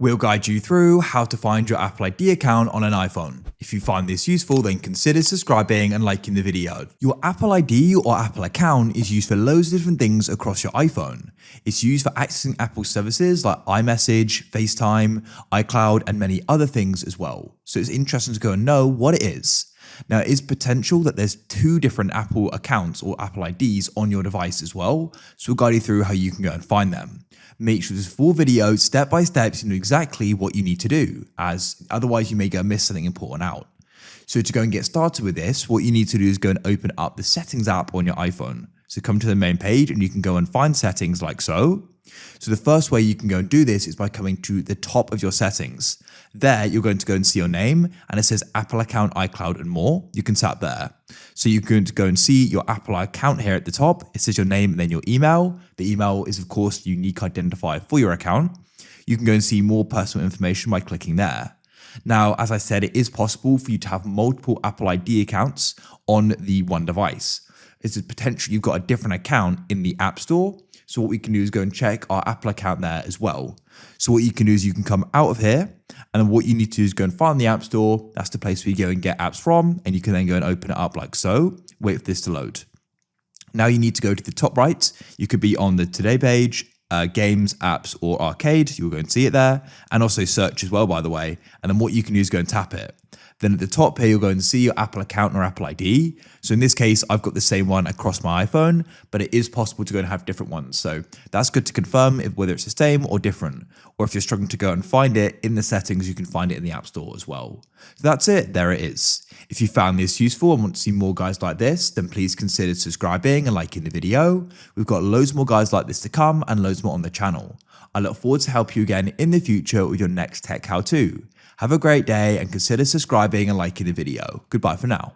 We'll guide you through how to find your Apple ID account on an iPhone. If you find this useful, then consider subscribing and liking the video. Your Apple ID or Apple account is used for loads of different things across your iPhone. It's used for accessing Apple services like iMessage, FaceTime, iCloud, and many other things as well. So it's interesting to go and know what it is. Now, it is potential that there's two different Apple accounts or Apple IDs on your device as well, so we'll guide you through how you can go and find them. Make sure this full video step by step so you know exactly what you need to do, as otherwise you may go and miss something important out. So to go and get started with this, what you need to do is go and open up the settings app on your iPhone. So come to the main page and you can go and find settings like so. So the first way you can go and do this is by coming to the top of your settings. There, you're going to go and see your name and it says Apple account, iCloud and more. You can tap there. So you're going to go and see your Apple account here at the top. It says your name and then your email. The email is of course the unique identifier for your account. You can go and see more personal information by clicking there. Now, as I said, it is possible for you to have multiple Apple ID accounts on the one device. It's a potential you've got a different account in the App Store. So what we can do is go and check our Apple account there as well. So what you can do is you can come out of here and then what you need to do is go and find the App Store. That's the place where you go and get apps from, and you can then go and open it up like so. Wait for this to load. Now you need to go to the top right. You could be on the Today page, games, apps, or arcade. You'll go and see it there, and also search as well, by the way. And then what you can do is go and tap it. Then at the top here, you'll go and see your Apple account or Apple ID. So in this case, I've got the same one across my iPhone, but it is possible to go and have different ones. So that's good to confirm whether it's the same or different. Or if you're struggling to go and find it in the settings, you can find it in the App Store as well. So that's it. There it is. If you found this useful and want to see more guides like this, then please consider subscribing and liking the video. We've got loads more guides like this to come and loads more on the channel. I look forward to help you again in the future with your next tech how-to. Have a great day and consider subscribing and liking the video. Goodbye for now.